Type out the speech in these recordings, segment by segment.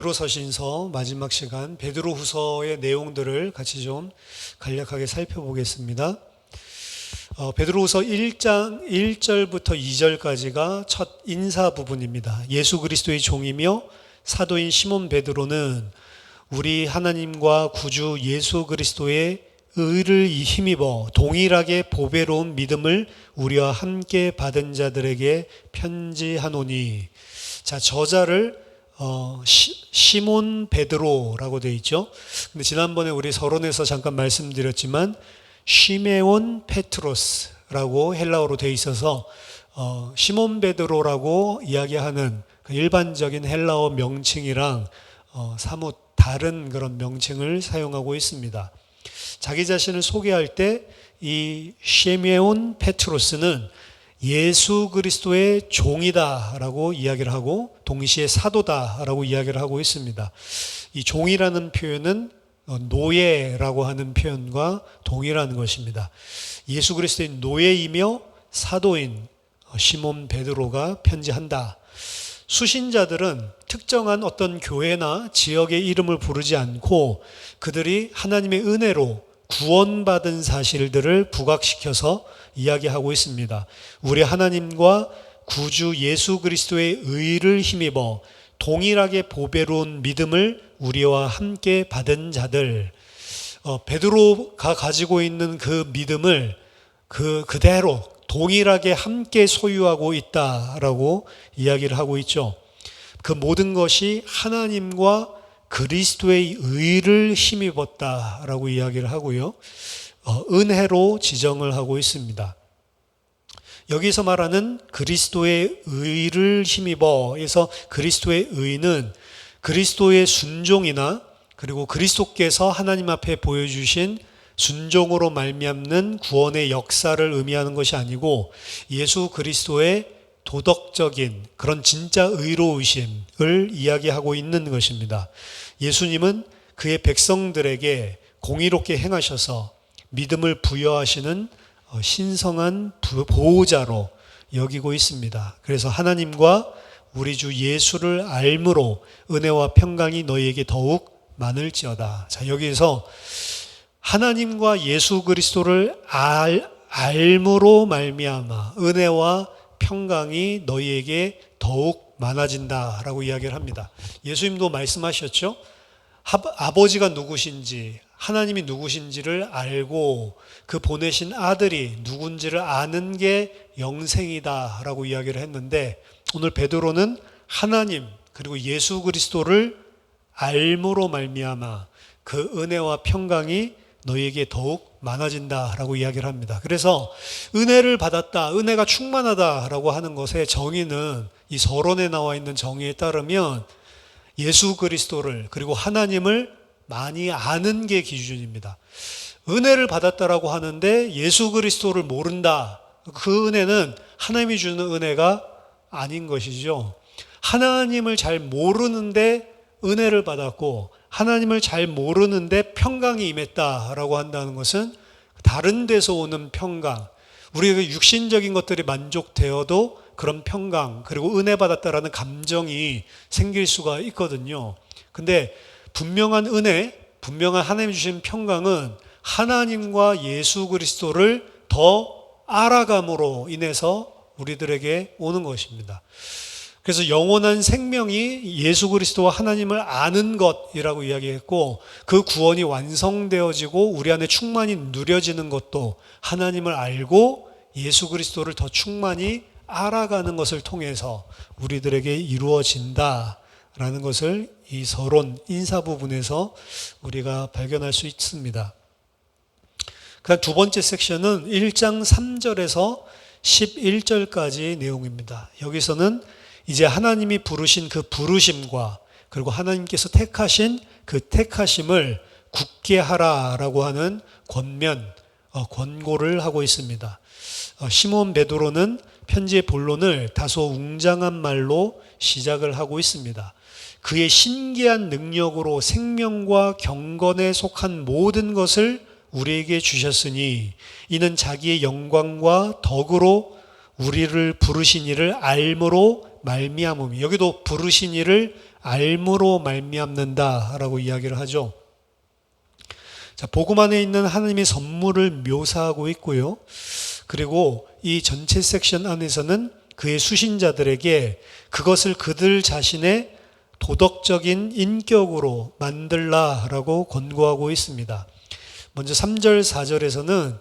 베드로서신서 마지막 시간 베드로후서의 내용들을 같이 좀 간략하게 살펴보겠습니다. 베드로후서 1장 1절부터 2절까지가 첫 인사 부분입니다. 예수 그리스도의 종이며 사도인 시몬 베드로는 우리 하나님과 구주 예수 그리스도의 의를 힘입어 동일하게 보배로운 믿음을 우리와 함께 받은 자들에게 편지하노니. 자, 저자를 시몬 베드로라고 되어 있죠. 근데 지난번에 우리 서론에서 잠깐 말씀드렸지만 시메온 페트로스라고 헬라어로 되어 있어서 시몬 베드로라고 이야기하는 그 일반적인 헬라어 명칭이랑 사뭇 다른 그런 명칭을 사용하고 있습니다. 자기 자신을 소개할 때 이 시메온 페트로스는 예수 그리스도의 종이다라고 이야기를 하고 동시에 사도다라고 이야기를 하고 있습니다. 이 종이라는 표현은 노예라고 하는 표현과 동일한 것입니다. 예수 그리스도의 노예이며 사도인 시몬 베드로가 편지한다. 수신자들은 특정한 어떤 교회나 지역의 이름을 부르지 않고 그들이 하나님의 은혜로 구원받은 사실들을 부각시켜서 이야기하고 있습니다. 우리 하나님과 구주 예수 그리스도의 의를 힘입어 동일하게 보배로운 믿음을 우리와 함께 받은 자들, 베드로가 가지고 있는 그 믿음을 그대로 동일하게 함께 소유하고 있다라고 이야기를 하고 있죠. 그 모든 것이 하나님과 그리스도의 의를 힘입었다라고 이야기를 하고요. 은혜로 지정을 하고 있습니다. 여기서 말하는 그리스도의 의를 힘입어에서 그리스도의 의는 그리스도의 순종이나 그리고 그리스도께서 하나님 앞에 보여주신 순종으로 말미암는 구원의 역사를 의미하는 것이 아니고 예수 그리스도의 도덕적인 그런 진짜 의로우심을 이야기하고 있는 것입니다. 예수님은 그의 백성들에게 공의롭게 행하셔서 믿음을 부여하시는 신성한 보호자로 여기고 있습니다. 그래서 하나님과 우리 주 예수를 알므로 은혜와 평강이 너희에게 더욱 많을지어다. 자, 여기서 하나님과 예수 그리스도를 알므로 말미암아 은혜와 평강이 너희에게 더욱 많아진다라고 이야기를 합니다. 예수님도 말씀하셨죠. 아버지가 누구신지 하나님이 누구신지를 알고 그 보내신 아들이 누군지를 아는 게 영생이다라고 이야기를 했는데 오늘 베드로는 하나님 그리고 예수 그리스도를 알므로 말미암아 그 은혜와 평강이 너희에게 더욱 많아진다라고 이야기를 합니다. 그래서 은혜를 받았다, 은혜가 충만하다라고 하는 것의 정의는 이 서론에 나와 있는 정의에 따르면 예수 그리스도를 그리고 하나님을 많이 아는 게 기준입니다. 은혜를 받았다라고 하는데 예수 그리스도를 모른다. 그 은혜는 하나님이 주는 은혜가 아닌 것이죠. 하나님을 잘 모르는데 은혜를 받았고 하나님을 잘 모르는데 평강이 임했다라고 한다는 것은 다른 데서 오는 평강, 우리가 육신적인 것들이 만족되어도 그런 평강 그리고 은혜 받았다라는 감정이 생길 수가 있거든요. 근데 분명한 은혜, 분명한 하나님이 주신 평강은 하나님과 예수 그리스도를 더 알아감으로 인해서 우리들에게 오는 것입니다. 그래서 영원한 생명이 예수 그리스도와 하나님을 아는 것이라고 이야기했고 그 구원이 완성되어지고 우리 안에 충만히 누려지는 것도 하나님을 알고 예수 그리스도를 더 충만히 알아가는 것을 통해서 우리들에게 이루어진다라는 것을 이 서론 인사 부분에서 우리가 발견할 수 있습니다. 그 두 번째 섹션은 1장 3절에서 11절까지 내용입니다. 여기서는 이제 하나님이 부르신 그 부르심과 그리고 하나님께서 택하신 그 택하심을 굳게 하라라고 하는 권고를 하고 있습니다. 시몬 베드로는 편지의 본론을 다소 웅장한 말로 시작을 하고 있습니다. 그의 신기한 능력으로 생명과 경건에 속한 모든 것을 우리에게 주셨으니 이는 자기의 영광과 덕으로 우리를 부르신 이를 알므로 말미암음이. 여기도 부르신 이를 알므로 말미암는다라고 이야기를 하죠. 자, 복음 안에 있는 하나님의 선물을 묘사하고 있고요. 그리고 이 전체 섹션 안에서는 그의 수신자들에게 그것을 그들 자신의 도덕적인 인격으로 만들라라고 권고하고 있습니다. 먼저 3절, 4절에서는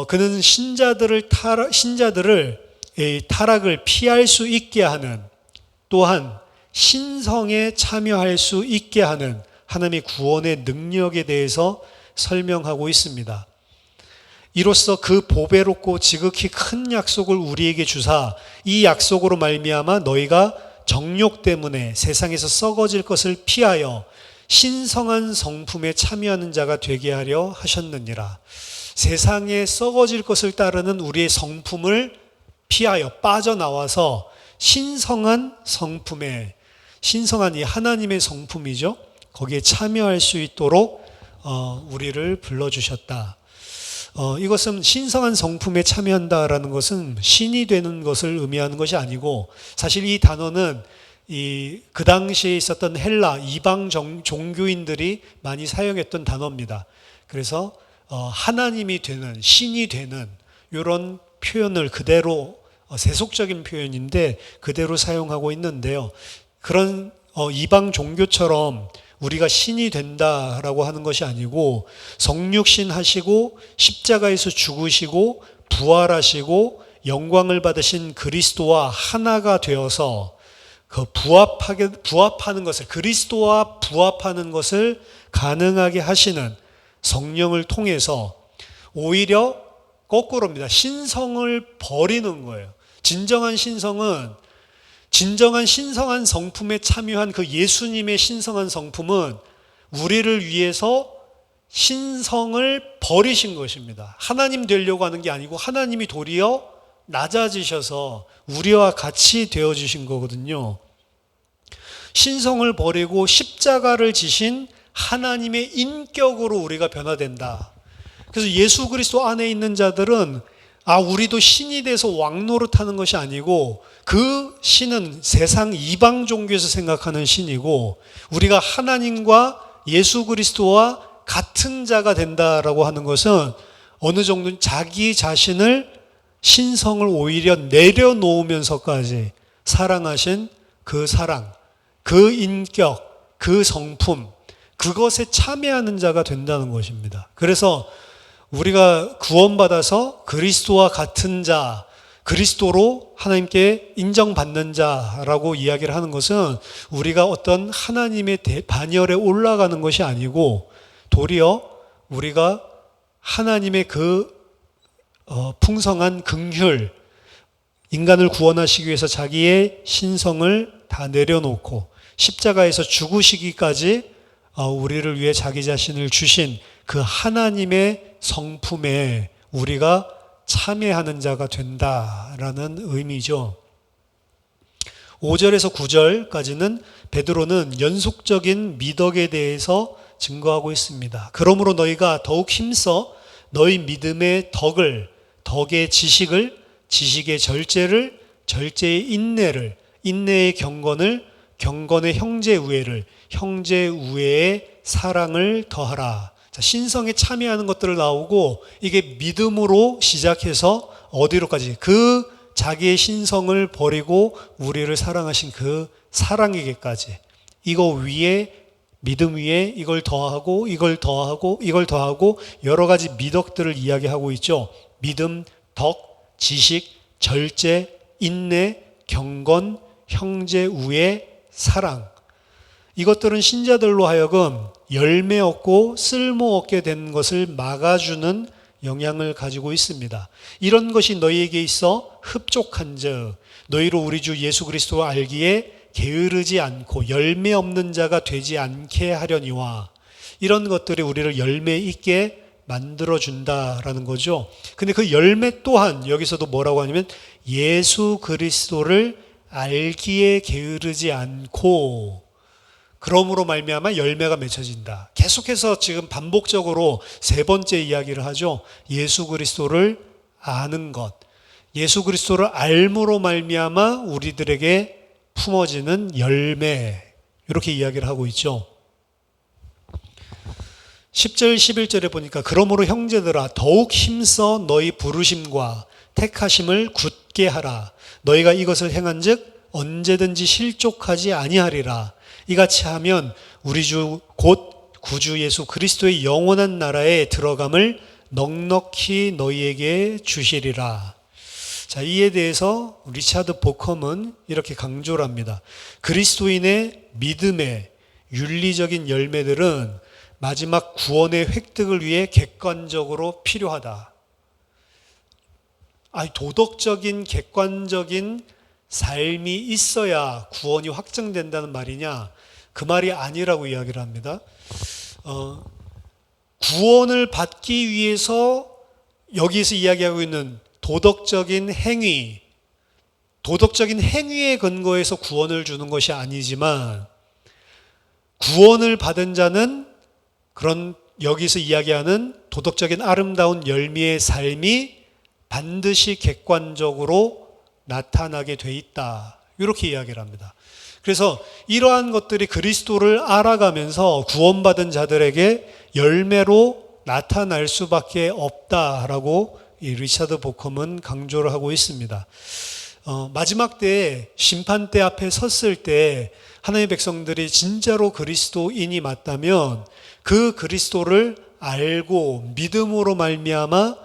그는 신자들을 타락을 피할 수 있게 하는, 또한 신성에 참여할 수 있게 하는 하나님의 구원의 능력에 대해서 설명하고 있습니다. 이로써 그 보배롭고 지극히 큰 약속을 우리에게 주사 이 약속으로 말미암아 너희가 정욕 때문에 세상에서 썩어질 것을 피하여 신성한 성품에 참여하는 자가 되게 하려 하셨느니라. 세상에 썩어질 것을 따르는 우리의 성품을 피하여 빠져나와서 신성한 성품에, 신성한 이 하나님의 성품이죠, 거기에 참여할 수 있도록 우리를 불러주셨다. 이것은 신성한 성품에 참여한다라는 것은 신이 되는 것을 의미하는 것이 아니고, 사실 이 단어는 그 당시에 있었던 헬라 이방 종교인들이 많이 사용했던 단어입니다. 그래서 하나님이 되는, 신이 되는 이런 표현을 그대로, 세속적인 표현인데 그대로 사용하고 있는데요. 그런 이방 종교처럼 우리가 신이 된다라고 하는 것이 아니고, 성육신 하시고 십자가에서 죽으시고 부활하시고 영광을 받으신 그리스도와 하나가 되어서 그 부합하는 것을, 그리스도와 부합하는 것을 가능하게 하시는 성령을 통해서 오히려 거꾸로입니다. 신성을 버리는 거예요. 진정한 신성한 성품에 참여한 그 예수님의 신성한 성품은 우리를 위해서 신성을 버리신 것입니다. 하나님 되려고 하는 게 아니고 하나님이 도리어 낮아지셔서 우리와 같이 되어주신 거거든요. 신성을 버리고 십자가를 지신 하나님의 인격으로 우리가 변화된다. 그래서 예수 그리스도 안에 있는 자들은 우리도 신이 돼서 왕노릇하는 것이 아니고, 그 신은 세상 이방 종교에서 생각하는 신이고, 우리가 하나님과 예수 그리스도와 같은 자가 된다라고 하는 것은 어느 정도는 자기 자신을, 신성을 오히려 내려놓으면서까지 사랑하신 그 사랑, 그 인격, 그 성품, 그것에 참여하는 자가 된다는 것입니다. 그래서 우리가 구원받아서 그리스도와 같은 자, 그리스도로 하나님께 인정받는 자라고 이야기를 하는 것은 우리가 어떤 하나님의 반열에 올라가는 것이 아니고, 도리어 우리가 하나님의 그 풍성한 긍휼, 인간을 구원하시기 위해서 자기의 신성을 다 내려놓고 십자가에서 죽으시기까지 우리를 위해 자기 자신을 주신 그 하나님의 성품에 우리가 참여하는 자가 된다라는 의미죠. 5절에서 9절까지는 베드로는 연속적인 미덕에 대해서 증거하고 있습니다. 그러므로 너희가 더욱 힘써 너희 믿음의 덕을, 덕의 지식을, 지식의 절제를, 절제의 인내를, 인내의 경건을, 경건의 형제우애를, 형제우애의 사랑을 더하라. 자, 신성에 참여하는 것들을 나오고, 이게 믿음으로 시작해서 어디로까지, 그 자기의 신성을 버리고 우리를 사랑하신 그 사랑에게까지, 이거 위에, 믿음 위에 이걸 더하고 이걸 더하고 이걸 더하고 여러 가지 미덕들을 이야기하고 있죠. 믿음, 덕, 지식, 절제, 인내, 경건, 형제우애, 사랑. 이것들은 신자들로 하여금 열매 얻고 쓸모 얻게 된 것을 막아주는 영향을 가지고 있습니다. 이런 것이 너희에게 있어 흡족한즉 너희로 우리 주 예수 그리스도를 알기에 게으르지 않고 열매 없는 자가 되지 않게 하려니와, 이런 것들이 우리를 열매 있게 만들어준다라는 거죠. 근데 그 열매 또한 여기서도 뭐라고 하냐면 예수 그리스도를 알기에 게으르지 않고, 그러므로 말미암아 열매가 맺혀진다. 계속해서 지금 반복적으로 세 번째 이야기를 하죠. 예수 그리스도를 아는 것, 예수 그리스도를 알므로 말미암아 우리들에게 품어지는 열매, 이렇게 이야기를 하고 있죠. 10절 11절에 보니까 그러므로 형제들아 더욱 힘써 너희 부르심과 택하심을 굳게 하라. 너희가 이것을 행한즉 언제든지 실족하지 아니하리라. 이같이 하면 우리 주 곧 구주 예수 그리스도의 영원한 나라에 들어감을 넉넉히 너희에게 주시리라. 자, 이에 대해서 리차드 보컴은 이렇게 강조를 합니다. 그리스도인의 믿음의 윤리적인 열매들은 마지막 구원의 획득을 위해 객관적으로 필요하다. 도덕적인 객관적인 삶이 있어야 구원이 확정된다는 말이냐? 그 말이 아니라고 이야기를 합니다. 구원을 받기 위해서 여기서 이야기하고 있는 도덕적인 행위에 근거해서 구원을 주는 것이 아니지만, 구원을 받은 자는 그런 여기서 이야기하는 도덕적인 아름다운 열매의 삶이 반드시 객관적으로 나타나게 돼 있다. 이렇게 이야기를 합니다. 그래서 이러한 것들이 그리스도를 알아가면서 구원받은 자들에게 열매로 나타날 수밖에 없다라고 이 리차드 보컴은 강조를 하고 있습니다. 마지막 때에 심판대 앞에 섰을 때 하나님의 백성들이 진짜로 그리스도인이 맞다면 그 그리스도를 알고 믿음으로 말미암아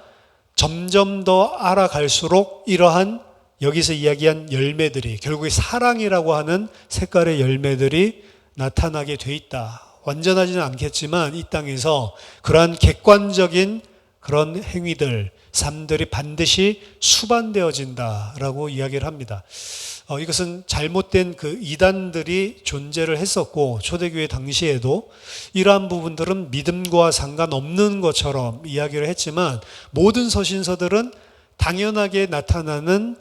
점점 더 알아갈수록 이러한 여기서 이야기한 열매들이 결국에 사랑이라고 하는 색깔의 열매들이 나타나게 돼 있다. 완전하지는 않겠지만 이 땅에서 그러한 객관적인 그런 행위들, 삶들이 반드시 수반되어진다라고 이야기를 합니다. 이것은 잘못된 그 이단들이 존재를 했었고 초대교회 당시에도 이러한 부분들은 믿음과 상관없는 것처럼 이야기를 했지만 모든 서신서들은 당연하게 나타나는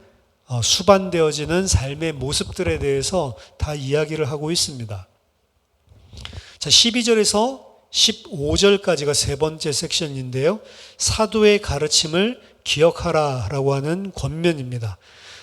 수반되어지는 삶의 모습들에 대해서 다 이야기를 하고 있습니다. 자, 12절에서 15절까지가 세 번째 섹션인데요. 사도의 가르침을 기억하라 라고 하는 권면입니다.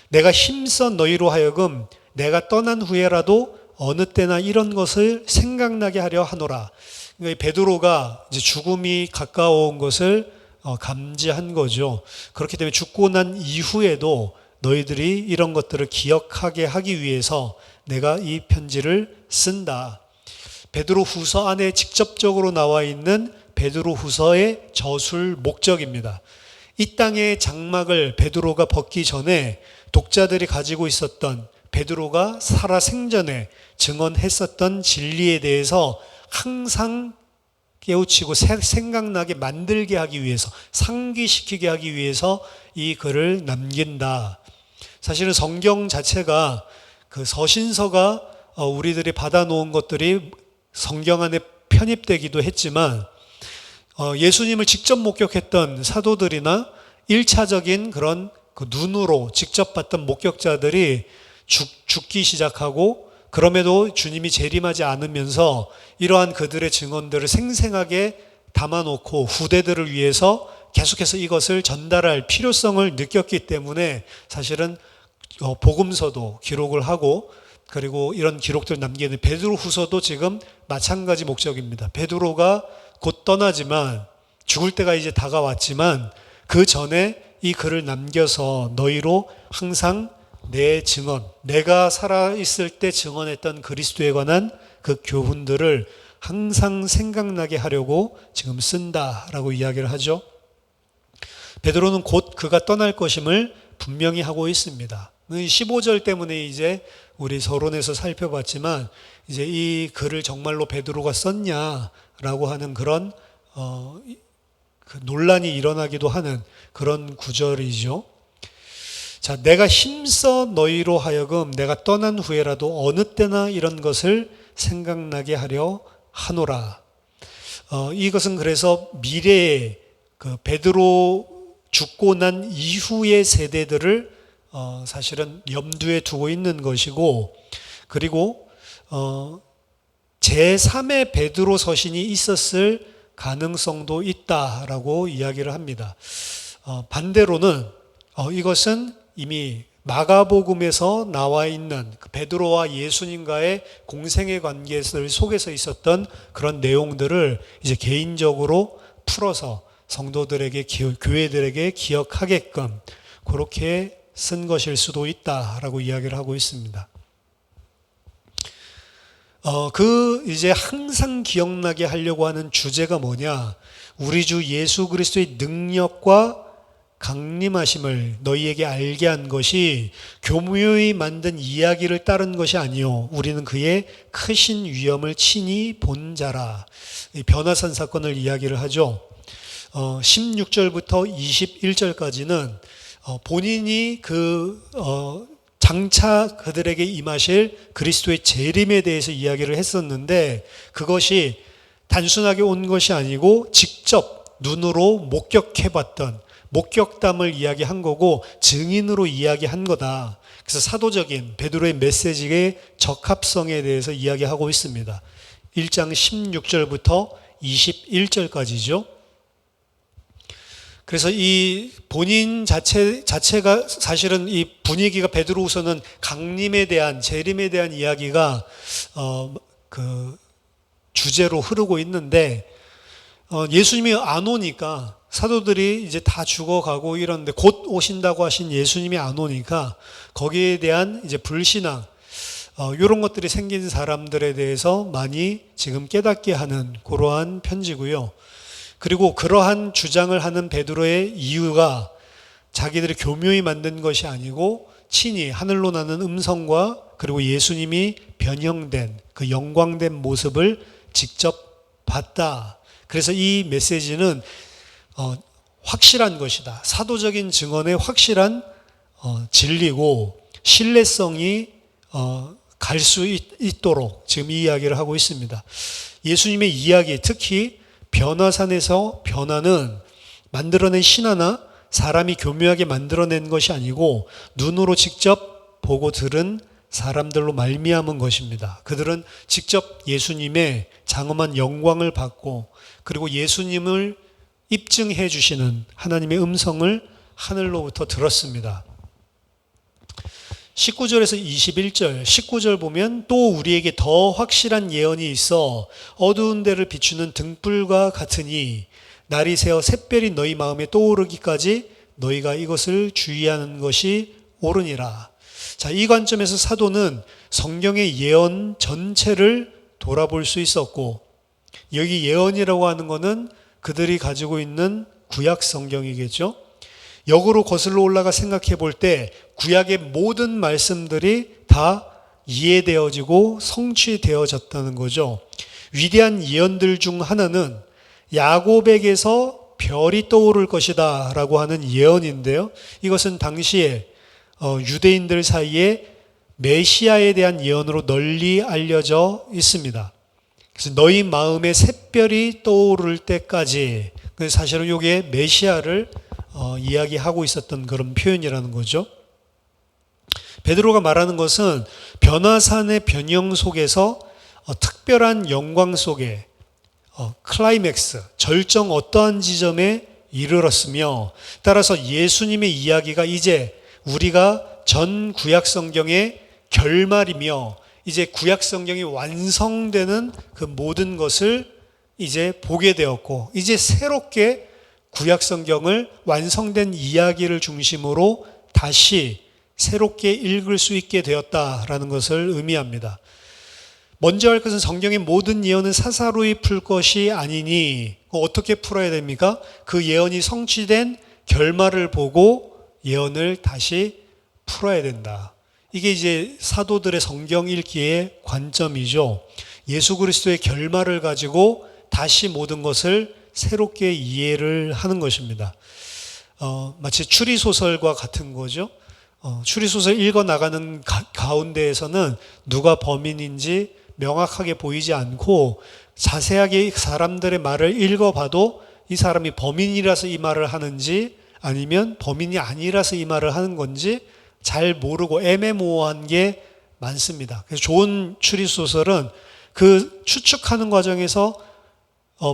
내가 힘써 너희로 하여금 내가 떠난 후에라도 어느 때나 이런 것을 생각나게 하려 하노라. 그러니까 베드로가 이제 죽음이 가까워온 것을 감지한 거죠. 그렇기 때문에 죽고 난 이후에도 너희들이 이런 것들을 기억하게 하기 위해서 내가 이 편지를 쓴다. 베드로 후서 안에 직접적으로 나와 있는 베드로 후서의 저술 목적입니다. 이 땅의 장막을 베드로가 벗기 전에 독자들이 가지고 있었던 베드로가 살아 생전에 증언했었던 진리에 대해서 항상 깨우치고 생각나게 만들게 하기 위해서, 상기시키게 하기 위해서 이 글을 남긴다. 사실은 성경 자체가 그 서신서가 우리들이 받아놓은 것들이 성경 안에 편입되기도 했지만 예수님을 직접 목격했던 사도들이나 1차적인 그런 그 눈으로 직접 봤던 목격자들이 죽기 시작하고 그럼에도 주님이 재림하지 않으면서 이러한 그들의 증언들을 생생하게 담아놓고 후대들을 위해서 계속해서 이것을 전달할 필요성을 느꼈기 때문에 사실은 복음서도 기록을 하고 그리고 이런 기록들을 남기는 베드로 후서도 지금 마찬가지 목적입니다. 베드로가 곧 떠나지만 죽을 때가 이제 다가왔지만 그 전에 이 글을 남겨서 너희로 항상 내 증언, 내가 살아있을 때 증언했던 그리스도에 관한 그 교훈들을 항상 생각나게 하려고 지금 쓴다라고 이야기를 하죠. 베드로는 곧 그가 떠날 것임을 분명히 하고 있습니다. 15절 때문에 이제 우리 서론에서 살펴봤지만 이제 이 글을 정말로 베드로가 썼냐라고 하는 그런 그 논란이 일어나기도 하는 그런 구절이죠. 자, 내가 힘써 너희로 하여금 내가 떠난 후에라도 어느 때나 이런 것을 생각나게 하려 하노라. 이것은 그래서 미래에 그 베드로 죽고 난 이후의 세대들을 사실은 염두에 두고 있는 것이고, 그리고 제3의 베드로 서신이 있었을 가능성도 있다라고 이야기를 합니다. 반대로는 이것은 이미 마가복음에서 나와 있는 그 베드로와 예수님과의 공생의 관계 속에서 있었던 그런 내용들을 이제 개인적으로 풀어서 성도들에게, 교회들에게 기억하게끔 그렇게 쓴 것일 수도 있다라고 이야기를 하고 있습니다. 이제 항상 기억나게 하려고 하는 주제가 뭐냐? 우리 주 예수 그리스도의 능력과 강림하심을 너희에게 알게 한 것이 교묘히 만든 이야기를 따른 것이 아니요 우리는 그의 크신 위엄을 친히 본 자라. 변화산 사건을 이야기를 하죠. 16절부터 21절까지는 본인이 장차 그들에게 임하실 그리스도의 재림에 대해서 이야기를 했었는데, 그것이 단순하게 온 것이 아니고 직접 눈으로 목격해봤던 목격담을 이야기한 거고 증인으로 이야기한 거다. 그래서 사도적인 베드로의 메시지의 적합성에 대해서 이야기하고 있습니다. 1장 16절부터 21절까지죠. 그래서 이 본인 자체가 사실은 이 분위기가 베드로후서는 강림에 대한, 재림에 대한 이야기가 주제로 흐르고 있는데, 예수님이 안 오니까 사도들이 이제 다 죽어가고 이러는데 곧 오신다고 하신 예수님이 안 오니까 거기에 대한 이제 불신앙, 이런 것들이 생긴 사람들에 대해서 많이 지금 깨닫게 하는 그러한 편지고요. 그리고 그러한 주장을 하는 베드로의 이유가 자기들이 교묘히 만든 것이 아니고 친히 하늘로 나는 음성과 그리고 예수님이 변형된 그 영광된 모습을 직접 봤다. 그래서 이 메시지는 확실한 것이다. 사도적인 증언의 확실한 진리고 신뢰성이 갈 수 있도록 지금 이 이야기를 하고 있습니다. 예수님의 이야기, 특히 변화산에서 변화는 만들어낸 신화나 사람이 교묘하게 만들어낸 것이 아니고 눈으로 직접 보고 들은 사람들로 말미암은 것입니다. 그들은 직접 예수님의 장엄한 영광을 받고 그리고 예수님을 입증해 주시는 하나님의 음성을 하늘로부터 들었습니다. 19절에서 21절, 19절 보면 또 우리에게 더 확실한 예언이 있어 어두운 데를 비추는 등불과 같으니 날이 새어 샛별이 너희 마음에 떠오르기까지 너희가 이것을 주의하는 것이 옳으니라. 자, 이 관점에서 사도는 성경의 예언 전체를 돌아볼 수 있었고, 여기 예언이라고 하는 것은 그들이 가지고 있는 구약 성경이겠죠. 역으로 거슬러 올라가 생각해 볼 때 구약의 모든 말씀들이 다 이해되어지고 성취되어졌다는 거죠. 위대한 예언들 중 하나는 야곱에게서 별이 떠오를 것이다 라고 하는 예언인데요. 이것은 당시에 유대인들 사이에 메시아에 대한 예언으로 널리 알려져 있습니다. 그래서 너희 마음에 샛별이 떠오를 때까지, 사실은 이게 메시아를 이야기하고 있었던 그런 표현이라는 거죠. 베드로가 말하는 것은 변화산의 변형 속에서 특별한 영광 속에 클라이맥스, 절정 어떠한 지점에 이르렀으며, 따라서 예수님의 이야기가 이제 우리가 전 구약 성경의 결말이며 이제 구약 성경이 완성되는 그 모든 것을 이제 보게 되었고, 이제 새롭게 구약 성경을 완성된 이야기를 중심으로 다시 새롭게 읽을 수 있게 되었다라는 것을 의미합니다. 먼저 할 것은 성경의 모든 예언은 사사로이 풀 것이 아니니, 어떻게 풀어야 됩니까? 그 예언이 성취된 결말을 보고 예언을 다시 풀어야 된다. 이게 이제 사도들의 성경 읽기의 관점이죠. 예수 그리스도의 결말을 가지고 다시 모든 것을 새롭게 이해를 하는 것입니다. 마치 추리소설과 같은 거죠. 추리소설 읽어나가는 가운데에서는 누가 범인인지 명확하게 보이지 않고 자세하게 사람들의 말을 읽어봐도 이 사람이 범인이라서 이 말을 하는지 아니면 범인이 아니라서 이 말을 하는 건지 잘 모르고 애매모호한 게 많습니다. 그래서 좋은 추리소설은 그 추측하는 과정에서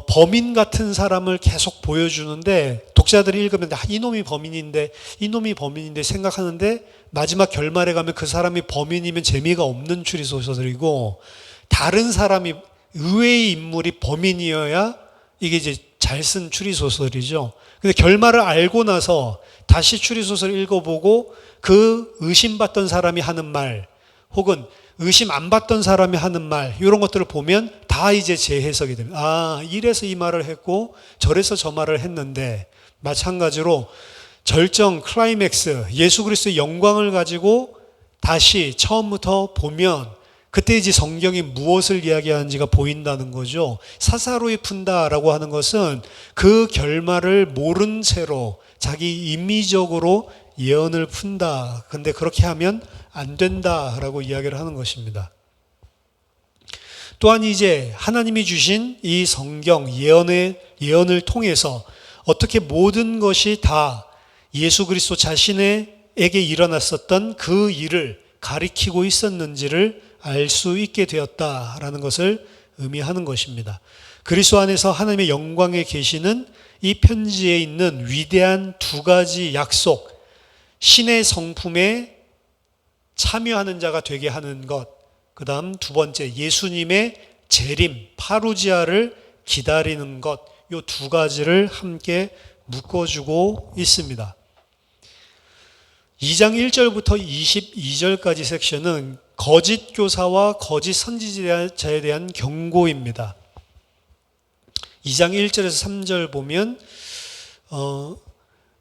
범인 같은 사람을 계속 보여주는데 독자들이 읽으면 이놈이 범인인데 생각하는데 마지막 결말에 가면 그 사람이 범인이면 재미가 없는 추리소설이고, 다른 사람이 의외의 인물이 범인이어야 이게 이제 잘 쓴 추리소설이죠. 근데 결말을 알고 나서 다시 추리소설을 읽어보고 그 의심받던 사람이 하는 말 혹은 의심 안 받던 사람이 하는 말, 이런 것들을 보면 다 이제 재해석이 됩니다. 아, 이래서 이 말을 했고 저래서 저 말을 했는데, 마찬가지로 절정, 클라이맥스, 예수 그리스도의 영광을 가지고 다시 처음부터 보면 그때 이제 성경이 무엇을 이야기하는지가 보인다는 거죠. 사사로이 푼다라고 하는 것은 그 결말을 모른 채로 자기 임의적으로 예언을 푼다. 근데 그렇게 하면 안 된다라고 이야기를 하는 것입니다. 또한 이제 하나님이 주신 이 성경 예언을 통해서 어떻게 모든 것이 다 예수 그리스도 자신에게 일어났었던 그 일을 가리키고 있었는지를 알 수 있게 되었다라는 것을 의미하는 것입니다. 그리스도 안에서 하나님의 영광에 계시는 이 편지에 있는 위대한 두 가지 약속, 신의 성품에 참여하는 자가 되게 하는 것, 그 다음 두 번째 예수님의 재림, 파루지아를 기다리는 것, 이 두 가지를 함께 묶어주고 있습니다. 2장 1절부터 22절까지 섹션은 거짓 교사와 거짓 선지자에 대한 경고입니다. 2장 1절에서 3절 보면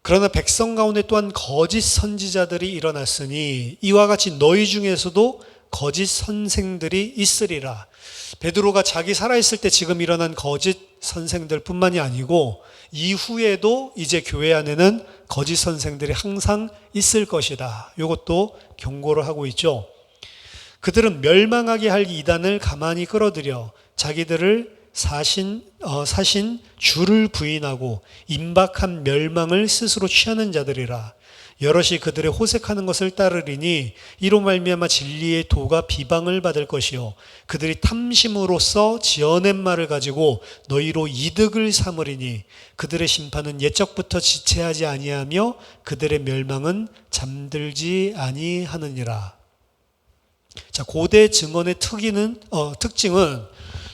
그러나 백성 가운데 또한 거짓 선지자들이 일어났으니 이와 같이 너희 중에서도 거짓 선생들이 있으리라. 베드로가 자기 살아있을 때 지금 일어난 거짓 선생들 뿐만이 아니고 이후에도 이제 교회 안에는 거짓 선생들이 항상 있을 것이다. 이것도 경고를 하고 있죠. 그들은 멸망하게 할 이단을 가만히 끌어들여 자기들을 사신 주를 부인하고 임박한 멸망을 스스로 취하는 자들이라. 여럿이 그들의 호색하는 것을 따르리니 이로 말미암아 진리의 도가 비방을 받을 것이요 그들이 탐심으로써 지어낸 말을 가지고 너희로 이득을 삼으리니 그들의 심판은 옛적부터 지체하지 아니하며 그들의 멸망은 잠들지 아니하느니라. 자, 고대 증언의 특징은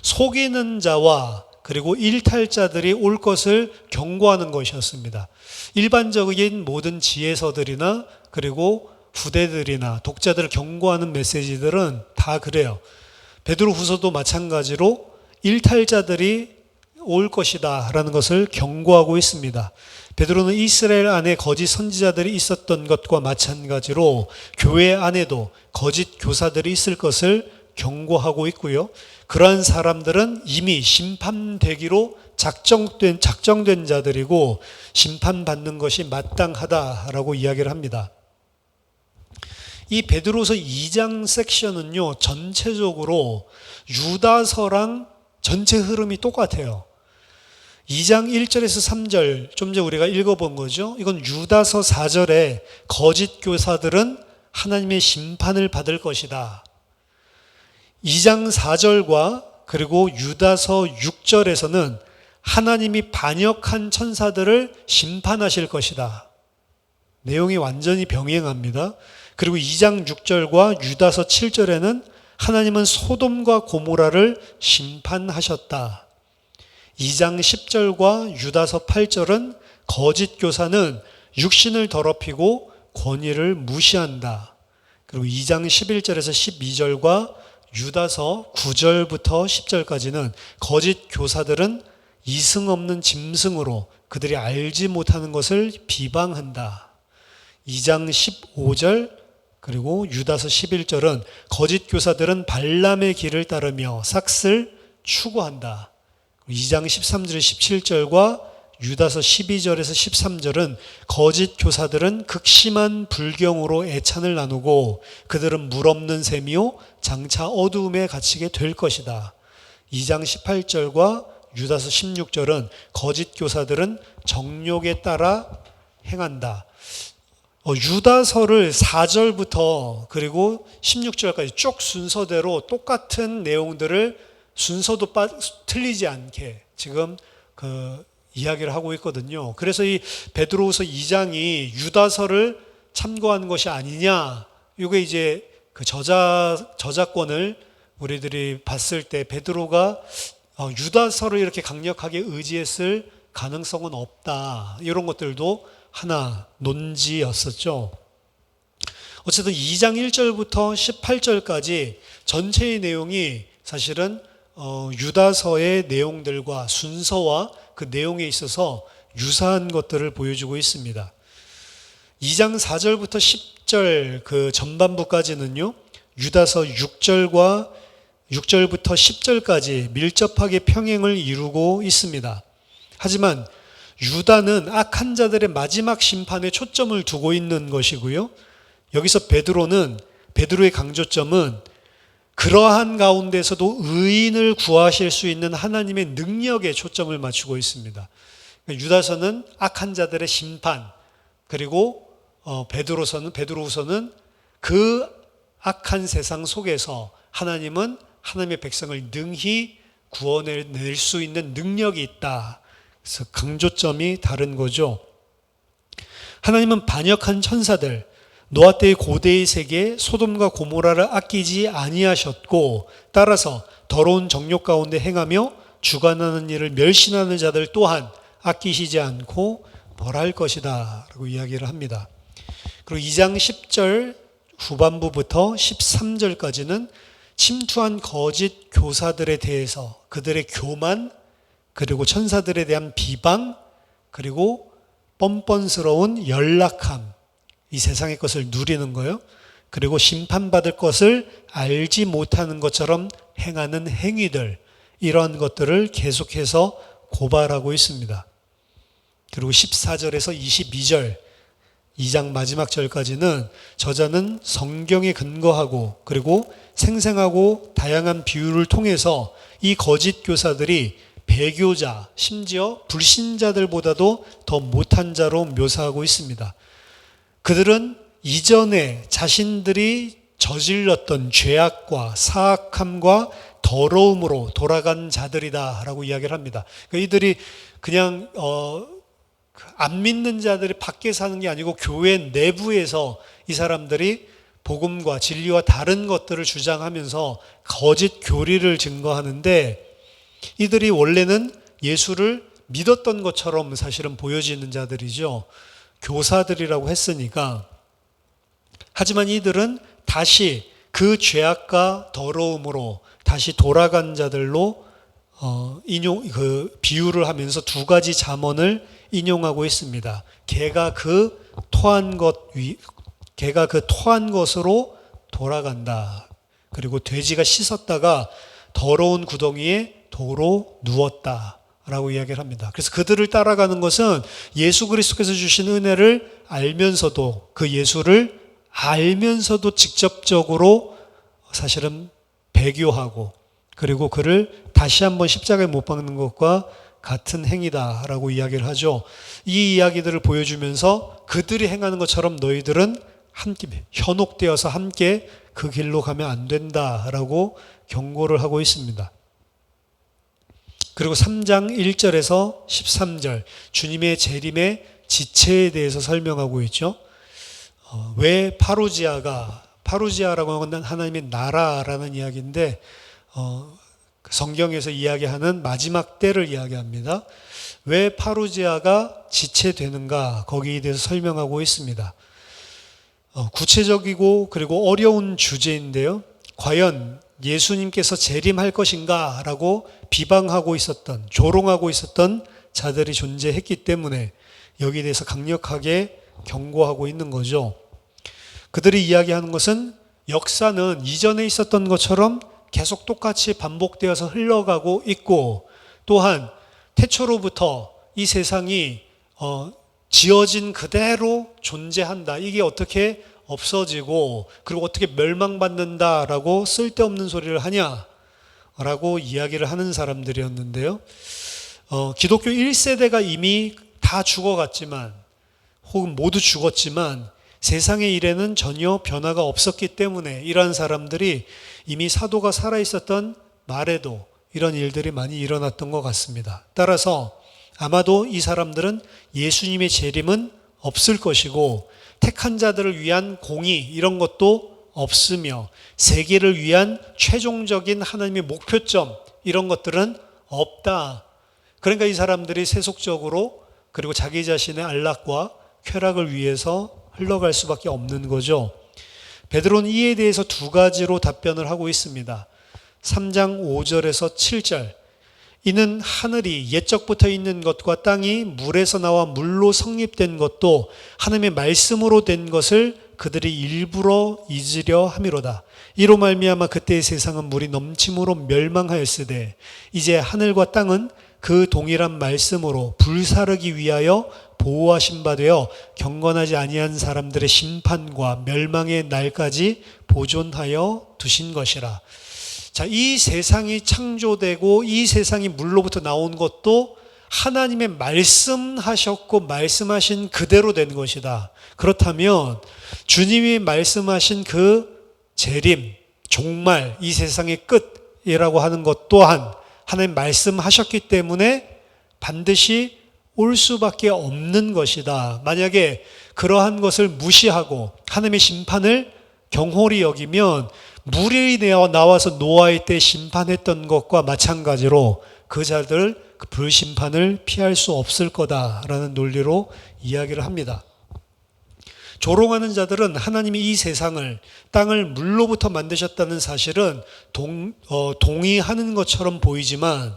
속이는 자와 그리고 일탈자들이 올 것을 경고하는 것이었습니다. 일반적인 모든 지혜서들이나 그리고 후대들이나 독자들을 경고하는 메시지들은 다 그래요. 베드로후서도 마찬가지로 일탈자들이 올 것이다 라는 것을 경고하고 있습니다. 베드로는 이스라엘 안에 거짓 선지자들이 있었던 것과 마찬가지로 교회 안에도 거짓 교사들이 있을 것을 경고하고 있고요. 그러한 사람들은 이미 심판되기로 작정된 자들이고 심판받는 것이 마땅하다라고 이야기를 합니다. 이 베드로서 2장 섹션은요, 전체적으로 유다서랑 전체 흐름이 똑같아요. 2장 1절에서 3절 좀 전에 우리가 읽어본 거죠. 이건 유다서 4절에 거짓 교사들은 하나님의 심판을 받을 것이다. 2장 4절과 그리고 유다서 6절에서는 하나님이 반역한 천사들을 심판하실 것이다. 내용이 완전히 병행합니다. 그리고 2장 6절과 유다서 7절에는 하나님은 소돔과 고모라를 심판하셨다. 2장 10절과 유다서 8절은 거짓 교사는 육신을 더럽히고 권위를 무시한다. 그리고 2장 11절에서 12절과 유다서 9절부터 10절까지는 거짓 교사들은 이승 없는 짐승으로 그들이 알지 못하는 것을 비방한다. 2장 15절 그리고 유다서 11절은 거짓 교사들은 발람의 길을 따르며 삭슬 추구한다. 2장 13절 17절과 유다서 12절에서 13절은 거짓 교사들은 극심한 불경으로 애찬을 나누고 그들은 물 없는 셈이요 장차 어두움에 갇히게 될 것이다. 2장 18절과 유다서 16절은 거짓 교사들은 정욕에 따라 행한다. 유다서를 4절부터 그리고 16절까지 쭉 순서대로 똑같은 내용들을 순서도 틀리지 않게 지금 이야기를 하고 있거든요. 그래서 이 베드로후서 2장이 유다서를 참고한 것이 아니냐, 이게 이제 그 저작권을 우리들이 봤을 때 베드로가 유다서를 이렇게 강력하게 의지했을 가능성은 없다, 이런 것들도 하나 논지였었죠. 어쨌든 2장 1절부터 18절까지 전체의 내용이 사실은 유다서의 내용들과 순서와 그 내용에 있어서 유사한 것들을 보여주고 있습니다. 2장 4절부터 10절 그 전반부까지는요, 유다서 6절부터 10절까지 밀접하게 평행을 이루고 있습니다. 하지만 유다는 악한 자들의 마지막 심판에 초점을 두고 있는 것이고요, 여기서 베드로의 강조점은 그러한 가운데서도 의인을 구하실 수 있는 하나님의 능력에 초점을 맞추고 있습니다. 유다서는 악한 자들의 심판, 그리고 베드로후서는 그 악한 세상 속에서 하나님은 하나님의 백성을 능히 구원해낼 수 있는 능력이 있다. 그래서 강조점이 다른 거죠. 하나님은 반역한 천사들, 노아 때의 고대의 세계 소돔과 고모라를 아끼지 아니하셨고, 따라서 더러운 정욕 가운데 행하며 주관하는 일을 멸신하는 자들 또한 아끼시지 않고 벌할 것이다 라고 이야기를 합니다. 그리고 2장 10절 후반부부터 13절까지는 침투한 거짓 교사들에 대해서 그들의 교만, 그리고 천사들에 대한 비방, 그리고 뻔뻔스러운 연락함, 이 세상의 것을 누리는 거요, 그리고 심판받을 것을 알지 못하는 것처럼 행하는 행위들, 이러한 것들을 계속해서 고발하고 있습니다. 그리고 14절에서 22절, 2장 마지막 절까지는 저자는 성경에 근거하고 그리고 생생하고 다양한 비유를 통해서 이 거짓 교사들이 배교자, 심지어 불신자들보다도 더 못한 자로 묘사하고 있습니다. 그들은 이전에 자신들이 저질렀던 죄악과 사악함과 더러움으로 돌아간 자들이다 라고 이야기를 합니다. 그러니까 이들이 그냥 안 믿는 자들이 밖에 사는 게 아니고 교회 내부에서 이 사람들이 복음과 진리와 다른 것들을 주장하면서 거짓 교리를 증거하는데, 이들이 원래는 예수를 믿었던 것처럼 사실은 보여지는 자들이죠. 교사들이라고 했으니까. 하지만 이들은 다시 그 죄악과 더러움으로 다시 돌아간 자들로 비유를 하면서 두 가지 잠언을 인용하고 있습니다. 개가 그 토한 것으로 돌아간다. 그리고 돼지가 씻었다가 더러운 구덩이에 도로 누웠다 라고 이야기를 합니다. 그래서 그들을 따라가는 것은 예수 그리스도께서 주신 은혜를 알면서도, 그 예수를 알면서도 직접적으로 사실은 배교하고, 그리고 그를 다시 한번 십자가에 못 박는 것과 같은 행위다라고 이야기를 하죠. 이 이야기들을 보여주면서 그들이 행하는 것처럼 너희들은 함께 현혹되어서 함께 그 길로 가면 안 된다라고 경고를 하고 있습니다. 그리고 3장 1절에서 13절 주님의 재림의 지체에 대해서 설명하고 있죠. 왜 파루지아라고 하는 건 하나님의 나라라는 이야기인데, 성경에서 이야기하는 마지막 때를 이야기합니다. 왜 파루지아가 지체되는가, 거기에 대해서 설명하고 있습니다. 구체적이고 그리고 어려운 주제인데요, 과연 예수님께서 재림할 것인가 라고 비방하고 있었던, 조롱하고 있었던 자들이 존재했기 때문에 여기에 대해서 강력하게 경고하고 있는 거죠. 그들이 이야기하는 것은 역사는 이전에 있었던 것처럼 계속 똑같이 반복되어서 흘러가고 있고, 또한 태초로부터 이 세상이 지어진 그대로 존재한다. 이게 어떻게 없어지고 그리고 어떻게 멸망받는다라고 쓸데없는 소리를 하냐라고 이야기를 하는 사람들이었는데요. 기독교 1세대가 이미 다 죽어갔지만, 혹은 모두 죽었지만 세상의 일에는 전혀 변화가 없었기 때문에 이러한 사람들이 이미 사도가 살아있었던 말에도 이런 일들이 많이 일어났던 것 같습니다. 따라서 아마도 이 사람들은 예수님의 재림은 없을 것이고 택한 자들을 위한 공의 이런 것도 없으며 세계를 위한 최종적인 하나님의 목표점 이런 것들은 없다. 그러니까 이 사람들이 세속적으로 그리고 자기 자신의 안락과 쾌락을 위해서 흘러갈 수밖에 없는 거죠. 베드로는 이에 대해서 두 가지로 답변을 하고 있습니다. 3장 5절에서 7절. 이는 하늘이 옛적부터 있는 것과 땅이 물에서 나와 물로 성립된 것도 하나님의 말씀으로 된 것을 그들이 일부러 잊으려 함이로다. 이로 말미암아 그때의 세상은 물이 넘침으로 멸망하였으되 이제 하늘과 땅은 그 동일한 말씀으로 불사르기 위하여 보호하신 바 되어 경건하지 아니한 사람들의 심판과 멸망의 날까지 보존하여 두신 것이라. 자, 이 세상이 창조되고 이 세상이 물로부터 나온 것도 하나님의 말씀하셨고 말씀하신 그대로 된 것이다. 그렇다면 주님이 말씀하신 그 재림, 종말, 이 세상의 끝이라고 하는 것 또한 하나님 말씀하셨기 때문에 반드시 올 수밖에 없는 것이다. 만약에 그러한 것을 무시하고 하나님의 심판을 경홀히 여기면 물이 나와서 노아의 때 심판했던 것과 마찬가지로 그 자들 그 불심판을 피할 수 없을 거다라는 논리로 이야기를 합니다. 조롱하는 자들은 하나님이 이 세상을 땅을 물로부터 만드셨다는 사실은 동의하는 것처럼 보이지만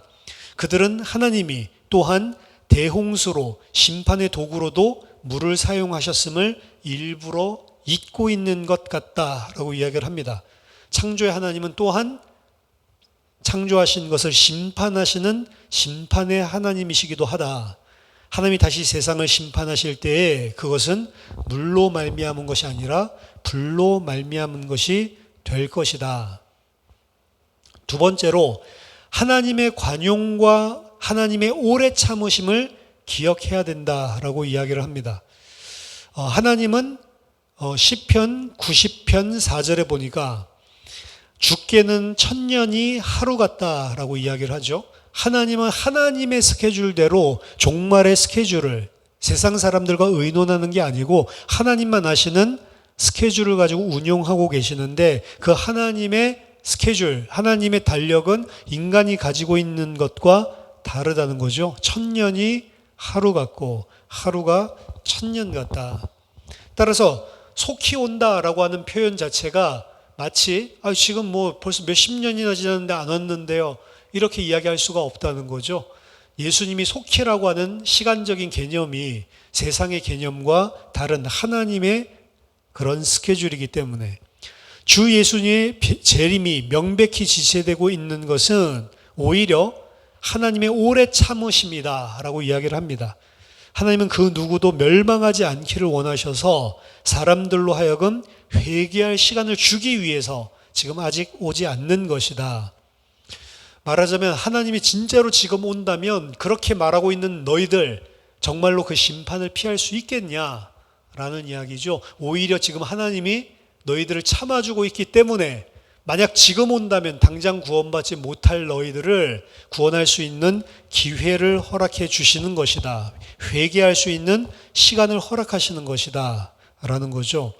그들은 하나님이 또한 대홍수로 심판의 도구로도 물을 사용하셨음을 일부러 잊고 있는 것 같다라고 이야기를 합니다. 창조의 하나님은 또한 창조하신 것을 심판하시는 심판의 하나님이시기도 하다. 하나님이 다시 세상을 심판하실 때에 그것은 물로 말미암은 것이 아니라 불로 말미암은 것이 될 것이다. 두 번째로 하나님의 관용과 하나님의 오래 참으심을 기억해야 된다라고 이야기를 합니다. 하나님은 시편 90편 4절에 보니까 주께는 천년이 하루 같다라고 이야기를 하죠. 하나님은 하나님의 스케줄대로 종말의 스케줄을 세상 사람들과 의논하는 게 아니고 하나님만 아시는 스케줄을 가지고 운용하고 계시는데 그 하나님의 스케줄, 하나님의 달력은 인간이 가지고 있는 것과 다르다는 거죠. 천년이 하루 같고 하루가 천년 같다. 따라서 속히 온다라고 하는 표현 자체가 마치 지금 뭐 벌써 몇십 년이나 지났는데 안 왔는데요. 이렇게 이야기할 수가 없다는 거죠. 예수님이 속히라고 하는 시간적인 개념이 세상의 개념과 다른 하나님의 그런 스케줄이기 때문에 주 예수님의 재림이 명백히 지체되고 있는 것은 오히려 하나님의 오래 참으심이다라고 이야기를 합니다. 하나님은 그 누구도 멸망하지 않기를 원하셔서 사람들로 하여금 회개할 시간을 주기 위해서 지금 아직 오지 않는 것이다. 말하자면 하나님이 진짜로 지금 온다면 그렇게 말하고 있는 너희들 정말로 그 심판을 피할 수 있겠냐라는 이야기죠. 오히려 지금 하나님이 너희들을 참아주고 있기 때문에 만약 지금 온다면 당장 구원받지 못할 너희들을 구원할 수 있는 기회를 허락해 주시는 것이다. 회개할 수 있는 시간을 허락하시는 것이다 라는 거죠.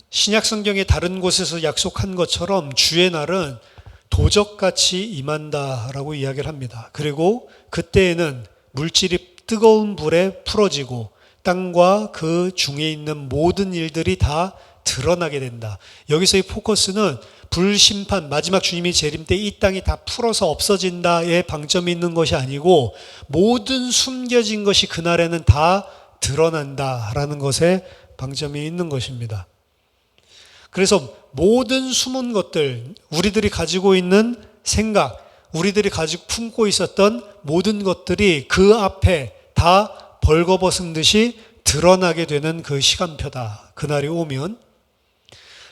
신약 성경의 다른 곳에서 약속한 것처럼 주의 날은 도적같이 임한다라고 이야기를 합니다. 그리고 그때에는 물질이 뜨거운 불에 풀어지고 땅과 그 중에 있는 모든 일들이 다 드러나게 된다. 여기서의 포커스는 불심판, 마지막 주님이 재림 때 이 땅이 다 풀어서 없어진다에 방점이 있는 것이 아니고 모든 숨겨진 것이 그날에는 다 드러난다라는 것에 방점이 있는 것입니다. 그래서 모든 숨은 것들, 우리들이 가지고 있는 생각, 우리들이 가지고 품고 있었던 모든 것들이 그 앞에 다 벌거벗은 듯이 드러나게 되는 그 시간표다. 그날이 오면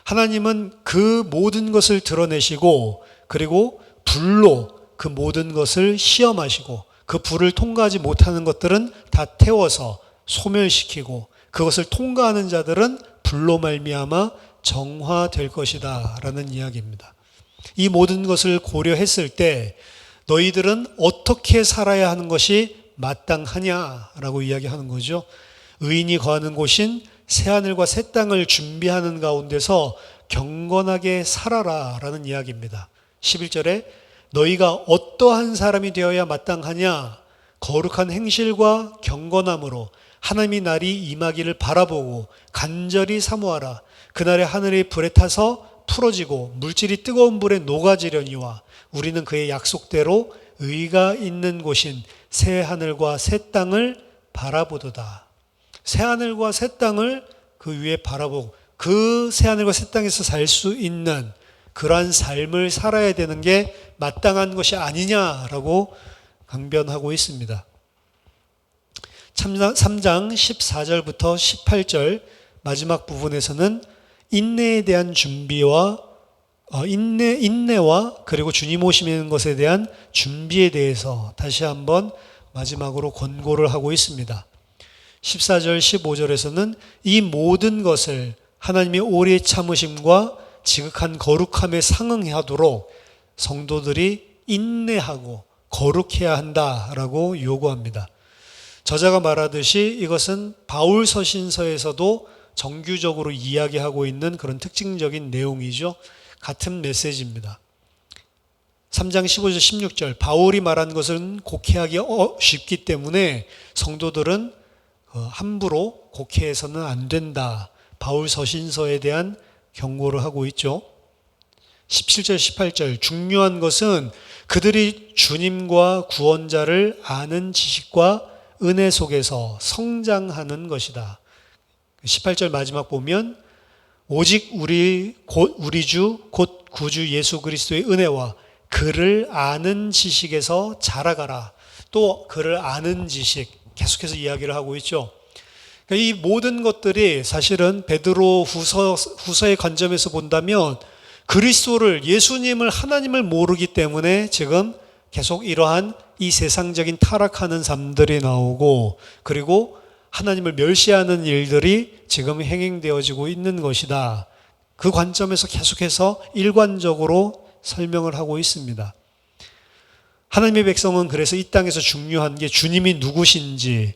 하나님은 그 모든 것을 드러내시고 그리고 불로 그 모든 것을 시험하시고 그 불을 통과하지 못하는 것들은 다 태워서 소멸시키고 그것을 통과하는 자들은 불로 말미암아 정화될 것이다 라는 이야기입니다. 이 모든 것을 고려했을 때 너희들은 어떻게 살아야 하는 것이 마땅하냐라고 이야기하는 거죠. 의인이 거하는 곳인 새하늘과 새 땅을 준비하는 가운데서 경건하게 살아라 라는 이야기입니다. 11절에 너희가 어떠한 사람이 되어야 마땅하냐? 거룩한 행실과 경건함으로 하나님의 날이 임하기를 바라보고 간절히 사모하라. 그날에 하늘이 불에 타서 풀어지고 물질이 뜨거운 불에 녹아지려니와 우리는 그의 약속대로 의가 있는 곳인 새 하늘과 새 땅을 바라보도다. 새 하늘과 새 땅을 그 위에 바라보고 그 새 하늘과 새 땅에서 살 수 있는 그러한 삶을 살아야 되는 게 마땅한 것이 아니냐라고 강변하고 있습니다. 3장 14절부터 18절 마지막 부분에서는 인내에 대한 준비와 인내와 그리고 주님 오시는 것에 대한 준비에 대해서 다시 한번 마지막으로 권고를 하고 있습니다. 14절 15절에서는 이 모든 것을 하나님의 오래 참으심과 지극한 거룩함에 상응하도록 성도들이 인내하고 거룩해야 한다라고 요구합니다. 저자가 말하듯이 이것은 바울 서신서에서도 정규적으로 이야기하고 있는 그런 특징적인 내용이죠. 같은 메시지입니다. 3장 15절 16절 바울이 말한 것은 곡해하기 쉽기 때문에 성도들은 함부로 곡해해서는 안 된다. 바울 서신서에 대한 경고를 하고 있죠. 17절 18절 중요한 것은 그들이 주님과 구원자를 아는 지식과 은혜 속에서 성장하는 것이다. 18절 마지막 보면 오직 우리 주 곧 구주 예수 그리스도의 은혜와 그를 아는 지식에서 자라가라. 또 그를 아는 지식 계속해서 이야기를 하고 있죠. 이 모든 것들이 사실은 베드로 후서의 관점에서 본다면 그리스도를 예수님을 하나님을 모르기 때문에 지금 계속 이러한 이 세상적인 타락하는 삶들이 나오고 그리고 하나님을 멸시하는 일들이 지금 행행되어지고 있는 것이다. 그 관점에서 계속해서 일관적으로 설명을 하고 있습니다. 하나님의 백성은 그래서 이 땅에서 중요한 게 주님이 누구신지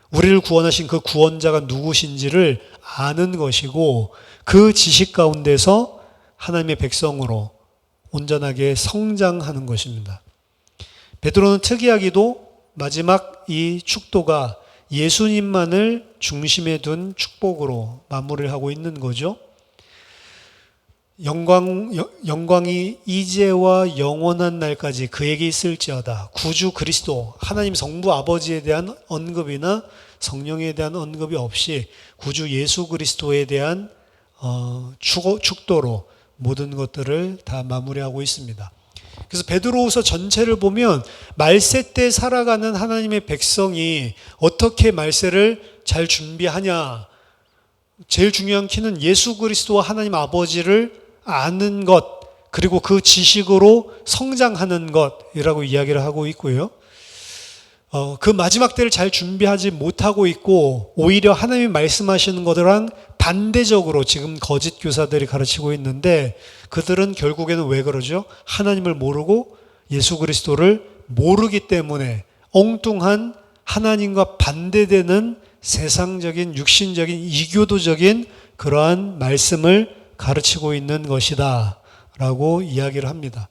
우리를 구원하신 그 구원자가 누구신지를 아는 것이고 그 지식 가운데서 하나님의 백성으로 온전하게 성장하는 것입니다. 베드로는 특이하게도 마지막 이 축도가 예수님만을 중심에 둔 축복으로 마무리를 하고 있는 거죠. 영광이 이제와 영원한 날까지 그에게 있을지어다. 구주 그리스도 하나님 성부 아버지에 대한 언급이나 성령에 대한 언급이 없이 구주 예수 그리스도에 대한 축도로 모든 것들을 다 마무리하고 있습니다. 그래서 베드로후서 전체를 보면 말세 때 살아가는 하나님의 백성이 어떻게 말세를 잘 준비하냐. 제일 중요한 키는 예수 그리스도와 하나님 아버지를 아는 것, 그리고 그 지식으로 성장하는 것이라고 이야기를 하고 있고요. 그 마지막 때를 잘 준비하지 못하고 있고 오히려 하나님이 말씀하시는 것들랑 반대적으로 지금 거짓 교사들이 가르치고 있는데 그들은 결국에는 왜 그러죠? 하나님을 모르고 예수 그리스도를 모르기 때문에 엉뚱한 하나님과 반대되는 세상적인 육신적인 이교도적인 그러한 말씀을 가르치고 있는 것이다 라고 이야기를 합니다.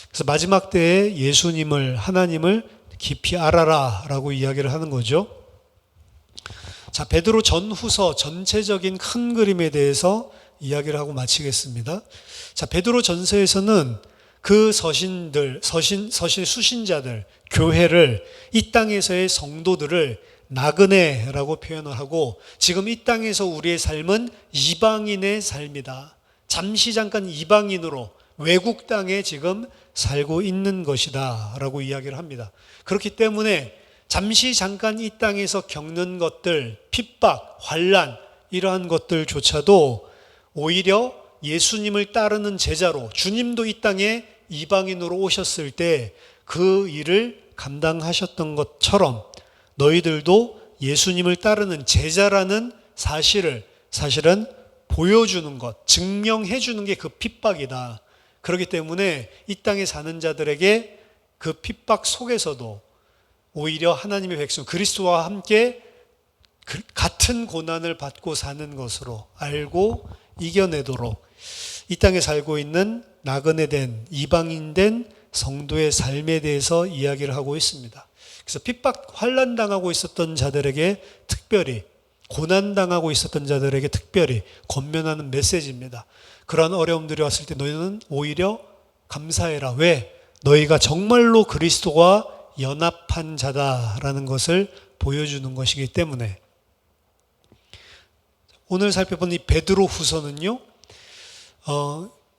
그래서 마지막 때에 예수님을 하나님을 깊이 알아라 라고 이야기를 하는 거죠. 자, 베드로 전후서 전체적인 큰 그림에 대해서 이야기를 하고 마치겠습니다. 자, 베드로 전서에서는 그 서신 수신자들, 교회를 이 땅에서의 성도들을 나그네라고 표현을 하고 지금 이 땅에서 우리의 삶은 이방인의 삶이다. 잠시 잠깐 이방인으로 외국 땅에 지금 살고 있는 것이다 라고 이야기를 합니다. 그렇기 때문에 잠시 잠깐 이 땅에서 겪는 것들, 핍박, 환난 이러한 것들조차도 오히려 예수님을 따르는 제자로 주님도 이 땅에 이방인으로 오셨을 때 그 일을 감당하셨던 것처럼 너희들도 예수님을 따르는 제자라는 사실은 보여주는 것, 증명해 주는 게 그 핍박이다. 그렇기 때문에 이 땅에 사는 자들에게 그 핍박 속에서도 오히려 하나님의 백성 그리스도와 함께 같은 고난을 받고 사는 것으로 알고 이겨내도록 이 땅에 살고 있는 나그네 된 이방인 된 성도의 삶에 대해서 이야기를 하고 있습니다. 그래서 핍박 환난 당하고 있었던 자들에게 특별히 고난 당하고 있었던 자들에게 특별히 권면하는 메시지입니다. 그러한 어려움들이 왔을 때 너희는 오히려 감사해라. 왜? 너희가 정말로 그리스도와 연합한 자다라는 것을 보여주는 것이기 때문에. 오늘 살펴본 이 베드로 후서는요,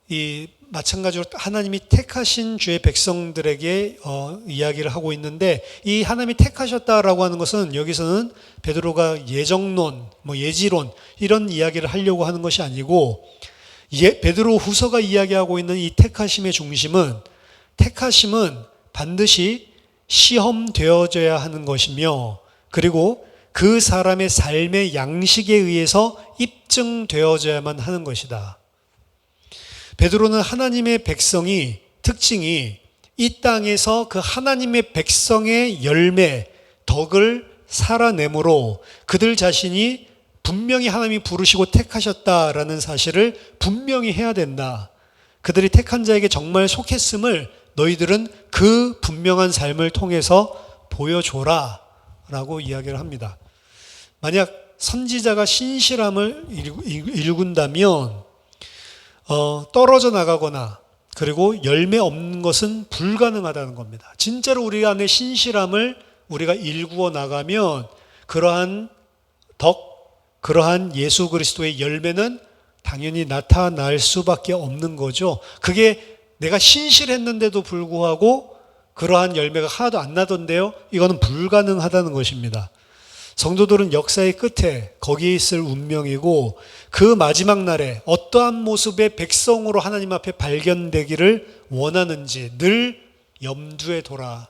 이 마찬가지로 하나님이 택하신 주의 백성들에게 이야기를 하고 있는데, 이 하나님이 택하셨다라고 하는 것은 여기서는 베드로가 예정론, 예지론 이런 이야기를 하려고 하는 것이 아니고, 베드로 후서가 이야기하고 있는 이 택하심의 중심은, 택하심은 반드시 시험되어져야 하는 것이며, 그리고 그 사람의 삶의 양식에 의해서 입증되어져야만 하는 것이다. 베드로는 하나님의 백성이 특징이 이 땅에서 그 하나님의 백성의 열매, 덕을 살아내므로 그들 자신이 분명히 하나님이 부르시고 택하셨다라는 사실을 분명히 해야 된다. 그들이 택한 자에게 정말 속했음을 너희들은 그 분명한 삶을 통해서 보여줘라 라고 이야기를 합니다. 만약 선지자가 신실함을 일군다면 떨어져 나가거나 그리고 열매 없는 것은 불가능하다는 겁니다. 진짜로 우리 안에 신실함을 우리가 일구어 나가면 그러한 그러한 예수 그리스도의 열매는 당연히 나타날 수밖에 없는 거죠. 그게 내가 신실했는데도 불구하고 그러한 열매가 하나도 안 나던데요. 이거는 불가능하다는 것입니다. 성도들은 역사의 끝에 거기에 있을 운명이고 그 마지막 날에 어떠한 모습의 백성으로 하나님 앞에 발견되기를 원하는지 늘 염두에 둬라.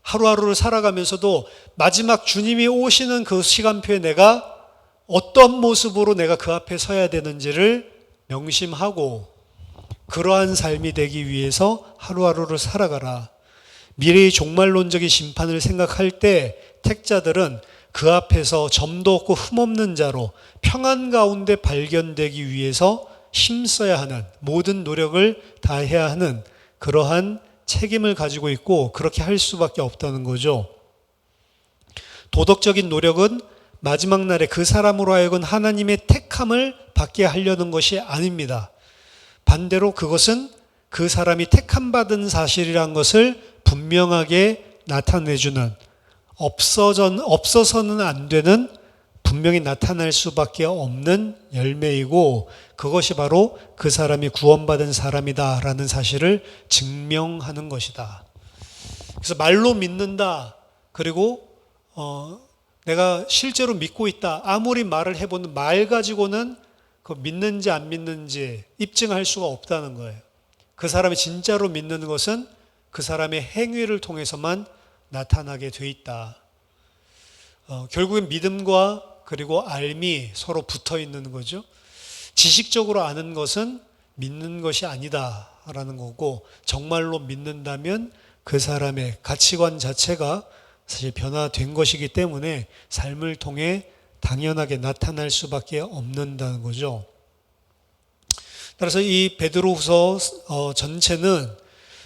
하루하루를 살아가면서도 마지막 주님이 오시는 그 시간표에 내가 어떤 모습으로 내가 그 앞에 서야 되는지를 명심하고 그러한 삶이 되기 위해서 하루하루를 살아가라. 미래의 종말론적인 심판을 생각할 때 택자들은 그 앞에서 점도 없고 흠없는 자로 평안 가운데 발견되기 위해서 힘써야 하는 모든 노력을 다해야 하는 그러한 책임을 가지고 있고 그렇게 할 수밖에 없다는 거죠. 도덕적인 노력은 마지막 날에 그 사람으로 하여금 하나님의 택함을 받게 하려는 것이 아닙니다. 반대로 그것은 그 사람이 택함 받은 사실이란 것을 분명하게 나타내주는 없어서는 안 되는 분명히 나타날 수밖에 없는 열매이고 그것이 바로 그 사람이 구원받은 사람이다라는 사실을 증명하는 것이다. 그래서 말로 믿는다. 그리고 내가 실제로 믿고 있다. 아무리 말을 해보는 말 가지고는 그 믿는지 안 믿는지 입증할 수가 없다는 거예요. 그 사람이 진짜로 믿는 것은 그 사람의 행위를 통해서만 나타나게 돼 있다. 결국엔 믿음과 그리고 알미 서로 붙어 있는 거죠. 지식적으로 아는 것은 믿는 것이 아니다라는 거고 정말로 믿는다면 그 사람의 가치관 자체가 사실 변화된 것이기 때문에 삶을 통해 당연하게 나타날 수밖에 없는다는 거죠. 따라서 이 베드로후서 전체는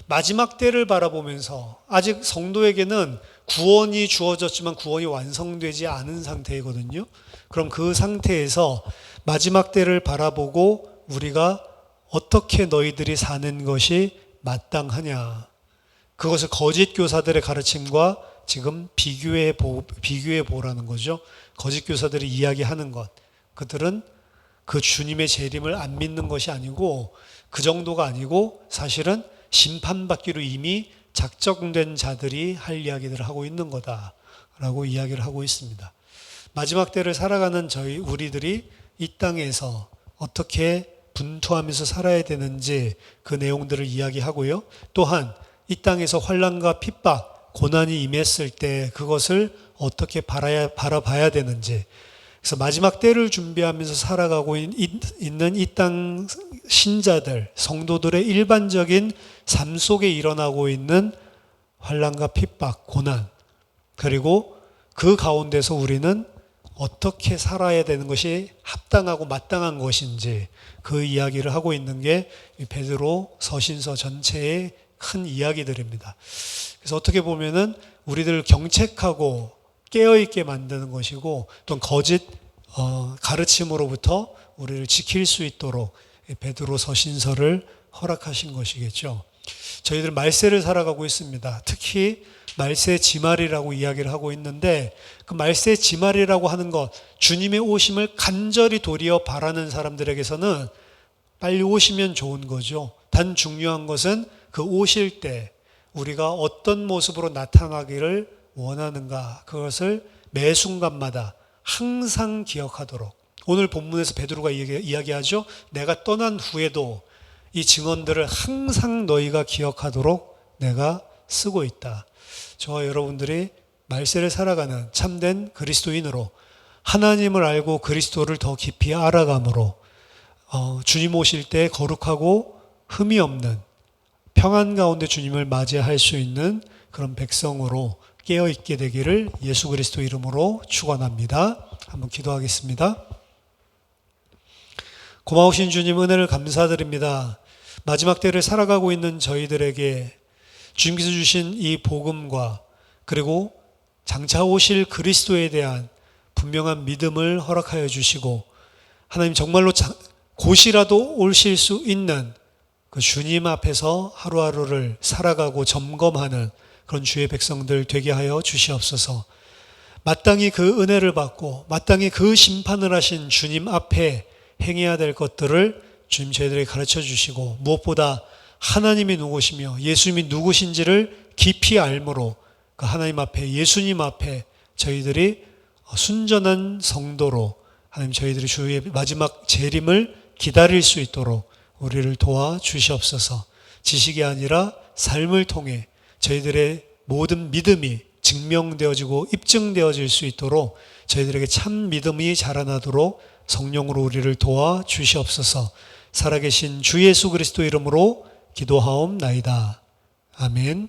마지막 때를 바라보면서 아직 성도에게는 구원이 주어졌지만 구원이 완성되지 않은 상태이거든요. 그럼 그 상태에서 마지막 때를 바라보고 우리가 어떻게 너희들이 사는 것이 마땅하냐. 그것을 거짓 교사들의 가르침과 지금 비교해 보라는 거죠. 거짓 교사들이 이야기하는 것. 그들은 그 주님의 재림을 안 믿는 것이 아니고 그 정도가 아니고 사실은 심판받기로 이미 작정된 자들이 할 이야기들을 하고 있는 거다라고 이야기를 하고 있습니다. 마지막 때를 살아가는 우리들이 이 땅에서 어떻게 분투하면서 살아야 되는지 그 내용들을 이야기하고요. 또한 이 땅에서 환난과 핍박, 고난이 임했을 때 그것을 어떻게 바라봐야 되는지, 그래서 마지막 때를 준비하면서 살아가고 있는 이 땅 신자들, 성도들의 일반적인 삶 속에 일어나고 있는 환난과 핍박, 고난, 그리고 그 가운데서 우리는 어떻게 살아야 되는 것이 합당하고 마땅한 것인지 그 이야기를 하고 있는 게 베드로 서신서 전체의 큰 이야기들입니다. 그래서 어떻게 보면은 우리들을 경책하고 깨어있게 만드는 것이고 또 거짓 가르침으로부터 우리를 지킬 수 있도록 베드로 서신서를 허락하신 것이겠죠. 저희들 말세를 살아가고 있습니다. 특히 말세 지말이라고 이야기를 하고 있는데 그 말세 지말이라고 하는 것, 주님의 오심을 간절히 도리어 바라는 사람들에게서는 빨리 오시면 좋은 거죠. 단 중요한 것은 그 오실 때 우리가 어떤 모습으로 나타나기를 원하는가, 그것을 매 순간마다 항상 기억하도록. 오늘 본문에서 베드로가 이야기하죠. 내가 떠난 후에도 이 증언들을 항상 너희가 기억하도록 내가 쓰고 있다. 저와 여러분들이 말세를 살아가는 참된 그리스도인으로 하나님을 알고 그리스도를 더 깊이 알아감으로 주님 오실 때 거룩하고 흠이 없는 평안 가운데 주님을 맞이할 수 있는 그런 백성으로 깨어있게 되기를 예수 그리스도 이름으로 축원합니다. 한번 기도하겠습니다. 고마우신 주님, 은혜를 감사드립니다. 마지막 때를 살아가고 있는 저희들에게 주님께서 주신 이 복음과 그리고 장차 오실 그리스도에 대한 분명한 믿음을 허락하여 주시고, 하나님 정말로 곧이라도 오실 수 있는 그 주님 앞에서 하루하루를 살아가고 점검하는 그런 주의 백성들 되게 하여 주시옵소서. 마땅히 그 은혜를 받고 마땅히 그 심판을 하신 주님 앞에 행해야 될 것들을 주님 저희들에게 가르쳐 주시고, 무엇보다 하나님이 누구시며 예수님이 누구신지를 깊이 알므로 그 하나님 앞에, 예수님 앞에 저희들이 순전한 성도로 하나님 저희들이 주의 마지막 재림을 기다릴 수 있도록 우리를 도와 주시옵소서. 지식이 아니라 삶을 통해 저희들의 모든 믿음이 증명되어지고 입증되어질 수 있도록 저희들에게 참 믿음이 자라나도록 성령으로 우리를 도와 주시옵소서. 살아계신 주 예수 그리스도 이름으로 기도하옵나이다. 아멘.